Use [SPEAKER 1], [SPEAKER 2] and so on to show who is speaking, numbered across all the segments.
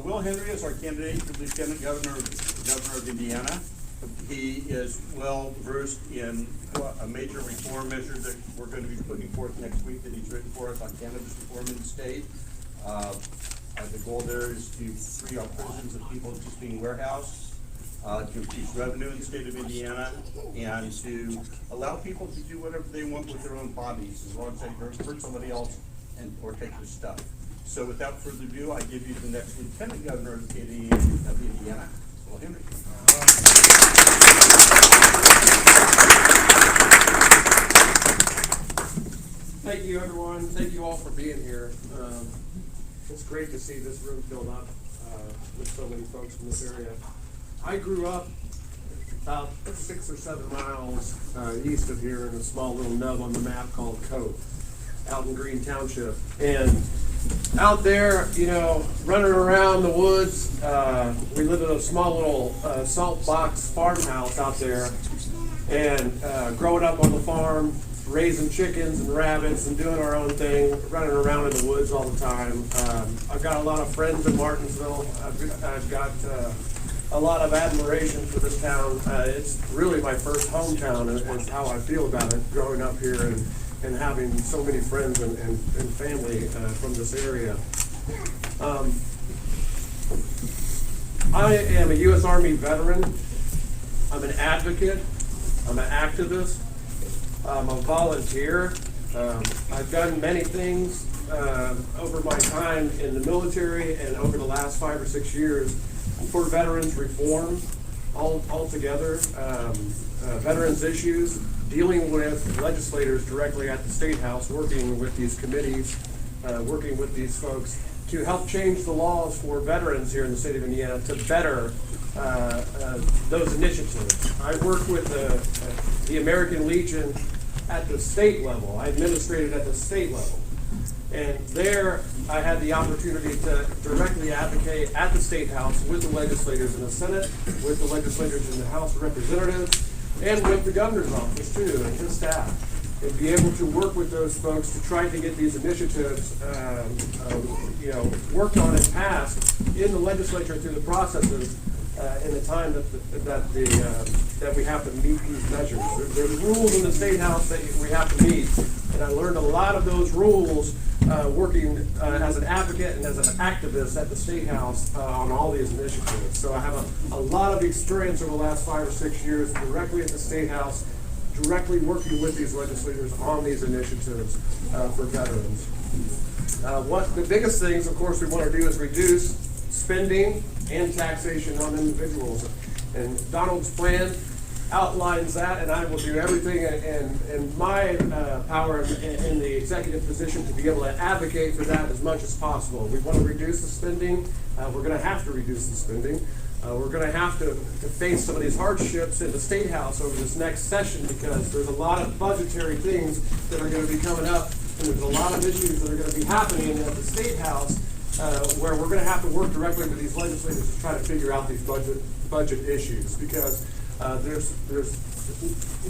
[SPEAKER 1] Will Henry is our candidate for Lieutenant Governor of Indiana. He is well versed in a major reform measure that we're going to be putting forth next week that he's written for us on cannabis reform in the state. The goal there is to free our prisons of people just being warehoused, to increase revenue in the state of Indiana, and to allow people to do whatever they want with their own bodies, as long as they don't hurt somebody else or take their stuff. So without further ado, I give you the next Lieutenant Governor of Indiana, Will Henry.
[SPEAKER 2] Thank you, everyone. Thank you all for being here. It's great to see this room filled up with so many folks from this area. I grew up about 6 or 7 miles east of here in a small little nub on the map called Cope, out in Green Township. And out there, you know, running around the woods, we lived in a small little salt box farmhouse out there. And growing up on the farm, raising chickens and rabbits and doing our own thing, running around in the woods all the time. I've got a lot of friends in Martinsville. I've got a lot of admiration for this town. It's really my first hometown, is how I feel about it, growing up here and having so many friends and family from this area. I am a U.S. Army veteran. I'm an advocate. I'm an activist. I'm a volunteer. I've done many things over my time in the military and over the last 5 or 6 years for veterans reform altogether, veterans issues, dealing with legislators directly at the State House, working with these committees, working with these folks to help change the laws for veterans here in the state of Indiana to better those initiatives. I work with the American Legion at the state level. I administrated at the state level. And there I had the opportunity to directly advocate at the State House with the legislators in the Senate, with the legislators in the House of Representatives, and with the governor's office too, and his staff. And be able to work with those folks to try to get these initiatives worked on and passed in the legislature through the processes in the time that we have to meet these measures. There's rules in the State House that we have to meet, and I learned a lot of those rules working as an advocate and as an activist at the State House on all these initiatives. So I have a lot of experience over the last 5 or 6 years directly at the State House, directly working with these legislators on these initiatives for veterans. What the biggest things, of course, we want to do is reduce spending and taxation on individuals. And Donald's plan outlines that, and I will do everything in my power in the executive position to be able to advocate for that as much as possible. We want to reduce the spending. We're going to have to reduce the spending. We're going to have to face some of these hardships in the State House over this next session, because there's a lot of budgetary things that are going to be coming up, and there's a lot of issues that are going to be happening at the State House where we're going to have to work directly with these legislators to try to figure out these budget issues, because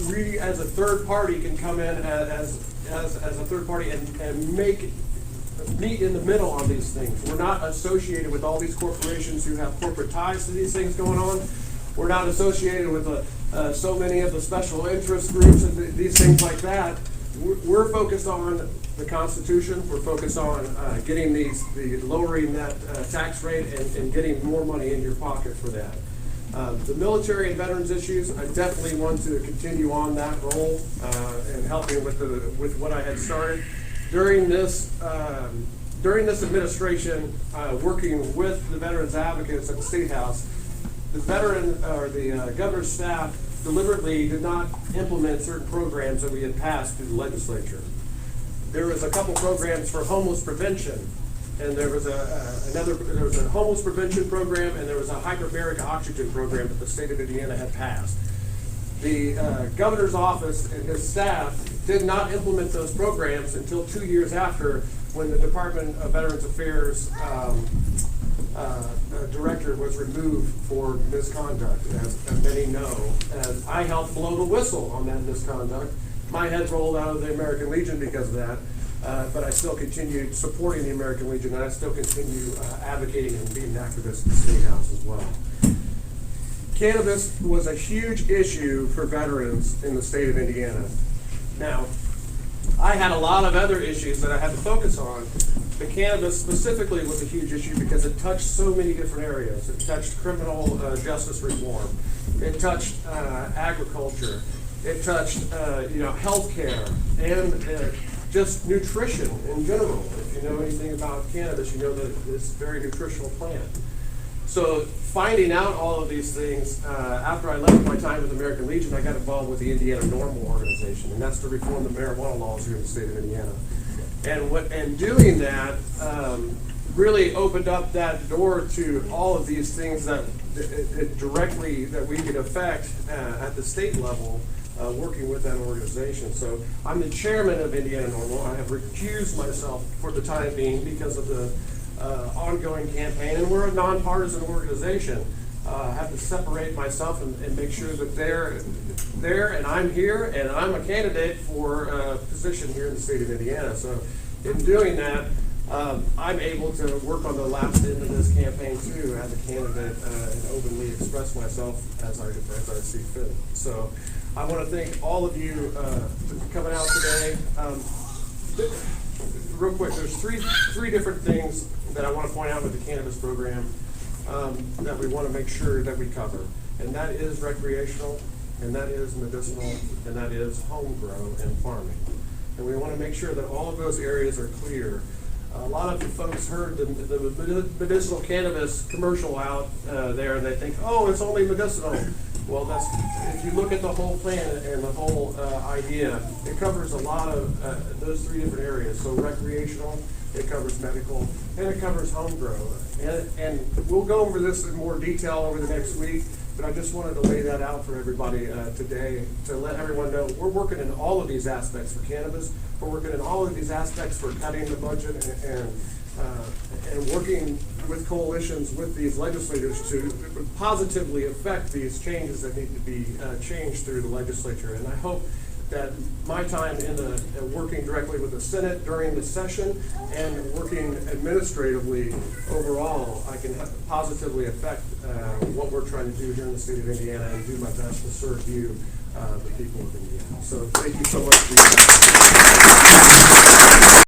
[SPEAKER 2] we as a third party can come in as a third party and meet in the middle on these things. We're not associated with all these corporations who have corporate ties to these things going on. We're not associated with so many of the special interest groups and these things like that. We're focused on the Constitution. We're focused on getting lowering that tax rate and getting more money in your pocket for that. The military and veterans issues, I definitely want to continue on that role and helping with what I had started. During this administration, working with the veterans advocates at the State House, the governor's staff deliberately did not implement certain programs that we had passed through the legislature. There was a couple programs for homeless prevention, and there was a homeless prevention program, and there was a hyperbaric oxygen program that the state of Indiana had passed. The governor's office and his staff did not implement those programs until 2 years after, when the Department of Veterans Affairs director was removed for misconduct, as many know. And I helped blow the whistle on that misconduct. My head rolled out of the American Legion because of that. but I still continue supporting the American Legion, and I still continue advocating and being an activist in the State House as well. Cannabis was a huge issue for veterans in the state of Indiana. Now, I had a lot of other issues that I had to focus on, but cannabis specifically was a huge issue because it touched so many different areas. It touched criminal justice reform. It touched agriculture. It touched healthcare and just nutrition in general. If you know anything about cannabis, you know that it's a very nutritional plant. So finding out all of these things, after I left my time with the American Legion, I got involved with the Indiana NORML organization, and that's to reform the marijuana laws here in the state of Indiana. And doing that really opened up that door to all of these things that directly that we could affect at the state level, working with that organization. So I'm the chairman of Indiana NORML. I have recused myself for the time being because of the ongoing campaign, and we're a nonpartisan organization. I have to separate myself and make sure that they're there and I'm here, and I'm a candidate for a position here in the state of Indiana. So in doing that, I'm able to work on the last end of this campaign too as a candidate and openly express myself as I see fit. So I want to thank all of you for coming out today. Real quick, there's three different things that I want to point out with the cannabis program that we want to make sure that we cover. And that is recreational, and that is medicinal, and that is home grow and farming. And we want to make sure that all of those areas are clear. A lot of you folks heard the medicinal cannabis commercial out there, and they think, oh, it's only medicinal. Well, if you look at the whole plan and the whole idea, it covers a lot of those three different areas. So recreational, it covers medical, and it covers home grow. And we'll go over this in more detail over the next week, but I just wanted to lay that out for everybody today to let everyone know we're working in all of these aspects for cannabis. We're working in all of these aspects for cutting the budget and working with coalitions with these legislators to positively affect these changes that need to be changed through the legislature. And I hope that my time in working directly with the Senate during the session and working administratively overall, I can positively affect what we're trying to do here in the state of Indiana and do my best to serve you, the people of Indiana. So thank you so much for your time.